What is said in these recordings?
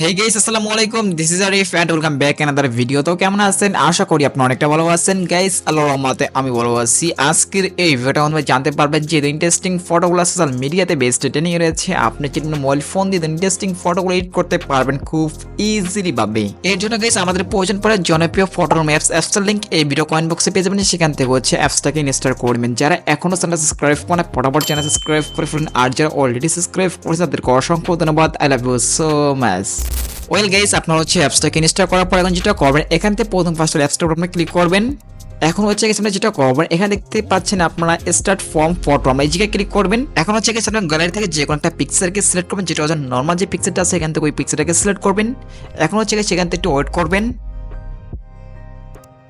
Hey guys, আসসালামু আলাইকুম, this is Arif and welcome back another video. তো কেমন আছেন? আশা করি আপনারা অনেকটা ভালো আছেন গাইস। আল্লাহর রহমতে আমি ভালো আছি। আজকের এই ভিডিওটা আমরা জানতে পারবেন যে ইন্টারেস্টিং ফটোগুলো সোশ্যাল মিডিয়াতে বেস্ট ট্রেন্ডিং এ রয়েছে। আপনি যদি মোবাইল ফোন দিয়ে ইন্টারেস্টিং ফটোগুলো এডিট করতে পারবেন খুব ইজিলি ভাবে। এর জন্য গাইস আমাদের প্রয়োজন পড়ে জনপ্রিয় ফটো অ্যাপসটার লিংক এই ভিডিও কমেন্ট বক্সে পেয়ে যাবেন। সেখান থেকে হচ্ছে অ্যাপসটাকে ইনস্টল করবেন। যারা এখনো চ্যানেল সাবস্ক্রাইব করেন ফটাফট চ্যানেল সাবস্ক্রাইব করে ফেলুন, আর যারা অলরেডি সাবস্ক্রাইব করেছেন তাদেরকে অসংখ্য ধন্যবাদ। I love you so much. Well guys, আপনারা হচ্ছে অ্যাপসটাকে ইনস্টল করার পর এখন যেটা করবেন, এখান থেকে প্রথম ফার্স্ট অ্যাপসটার উপর আপনি ক্লিক করবেন। এখন হচ্ছে এখানে যেটা করবেন, এখানে দেখতে পাচ্ছেন আপনারা স্টার্ট ফ্রম ফটো, আমরা এই জায়গায় ক্লিক করবেন। এখন হচ্ছে আপনার গ্যালারি থেকে যে কোনো একটা পিকচারকে সিলেক্ট করবেন, যেটা হচ্ছে নর্মাল যে পিকচারটা আছে এখান থেকে ওই পিকচারটাকে সিলেক্ট করবেন। এখন হচ্ছে সেখান থেকে একটু ওয়েট করবেন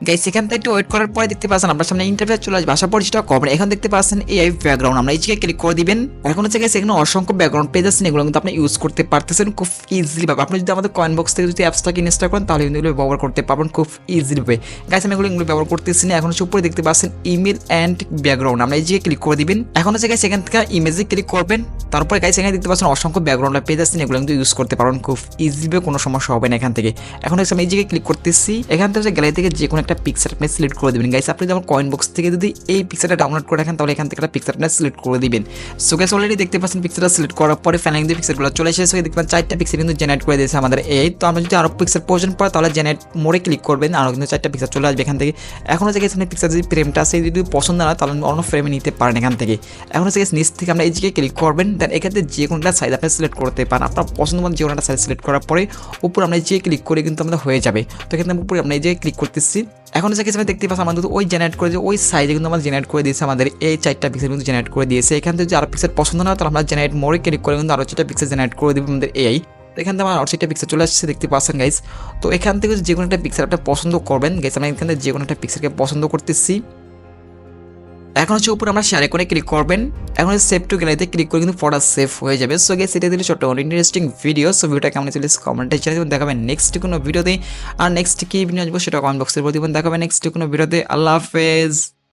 গাইস। এখান থেকে একটু ওয়েট করার পরে দেখতে পাচ্ছেন আপনার সামনে ইন্টারফেস চলে আসবে। আসার পর যেটা করবেন, এখন দেখতে পাচ্ছেন এআই ব্যাকগ্রাউন্ড, আমরা এই জায়গায় ক্লিক করে দিবেন। এখন হচ্ছে গাইস এখানে অসংখ্য ব্যাকগ্রাউন্ড পেজ আছে, এগুলো কিন্তু আপনি ইউজ করতে পারতেছেন খুব ইজিলি ভাবে। আপনি যদি আমাদের কয়েন বক্স থেকে যদি অ্যাপসটাকে ইনস্টল করেন তাহলে কিন্তু এগুলো ব্যবহার করতে পারবেন খুব ইজিলি ভাবে। গাইস আমি এগুলো ব্যবহার করতেছি না। এখন হচ্ছে উপরে দেখতে পাচ্ছেন ইমেল এন্ড ব্যাকগ্রাউন্ড, আমরা এই জায়গায় ক্লিক করে দিবেন। এখন হচ্ছে গাইস এখান থেকে ইমেজে ক্লিক করবেন। তারপরে গাইস এখানে দেখতে পাচ্ছেন অসংখ্য ব্যাকগ্রাউন্ড পেজ আছে, এগুলো কিন্তু ইউজ করতে পারবেন খুব ইজিলি ভাবে, কোনো সমস্যা হবে না এখান থেকে। এখন হচ্ছে আমি এই জায়গায় ক্লিক করতেছি। এখান থেকে গ্যালারি থেকে যে কোনো একটা পিকচার আপনি সিলেক্ট করে দিবেন গাইস। আপনি যেমন কয়েন বক্স থেকে যদি এই পিকচারটা ডাউনলোড করে রাখেন তাহলে এখান থেকে একটা পিকচারটা সিলেক্ট করে দিবেন। সো গাইস অলরেডি দেখতে পাচ্ছেন পিকচারটা সিলেক্ট করার পরে ফাইনালি যে পিকচারগুলো চলে এসেছে, দেখবেন 4টা পিকচার কিন্তু জেনারেট করে দিয়েছে আমাদের এই। তো আমরা যদি আরো পিকচার প্রয়োজন পড়ে তাহলে জেনারেট মোড়ে ক্লিক করবেন, আরো কিন্তু 4টা পিকচার চলে আসবে এখান থেকে। এখন হচ্ছে এখানে পিকচার যদি ফ্রেমটা আছে যদি পছন্দ না হয় তাহলে অন্য ফ্রেমে নিতে পারেন এখান থেকে। এখন হচ্ছে নিচ থেকে আমরা এই জায়গায় ক্লিক করবেন, দেন এখান থেকে যে কোনোটা সাইজ আপনি সিলেক্ট করতে পারেন। আপনার পছন্দ মতো যে কোনোটা সাইজ সিলেক্ট করার পরে উপর আমরা এই জায়গায় ক্লিক করে কিন্তু আমাদের হয়ে যাবে। তো এখানে উপরে আমরা এই জায়গায় ক্লিক করতেছি। এখন হচ্ছে কিছু দেখতে পাচ্ছি আমাদের ওই জেনারেট করে ওই সাইজে কিন্তু আমরা জেনারেট করে দিয়েছে আমাদের এই 4টা পিক্সেল কিন্তু জেনারেট করে দিয়েছে। এখান থেকে যদি আরো পিক্সেল পছন্দ না হয় তাহলে আমরা জেনারেট মোড়ে ক্লিক করে কিন্তু আরো 4টা পিক্সেল জেনারেট করে দেবো আমাদের এআই। এখান থেকে আমার আরো 4টা পিক্সেল চলে আসছে দেখতে পাচ্ছেন গাইস। তো এখান থেকে যে কোনো একটা পিক্সেল আপনি পছন্দ করবেন গাইস, আমরা এখান থেকে যে কোনো একটা পিক্সেলকে পছন্দ করতেছি। এখন হচ্ছে উপরে আমরা শেয়ারে করে ক্লিক করবেন। এখন সেভ টু গ্যালারিতে ক্লিক করে কিন্তু ফটো সেভ হয়ে যাবে। সো গাইস এটা দিলে ছোট ইন্টারেস্টিং ভিডিও। সো ভিডিওটা কেমন ছিল কমেন্টে জানিয়ে দেখাবেন নেক্সট কোনো ভিডিওতে। আর নেক্সট কি ভিডিও আসবো সেটা কমেন্ট বক্সের বলে দিবেন। দেখাবেন নেক্সট কোনো ভিডিওতে। আল্লাহ হাফেজ।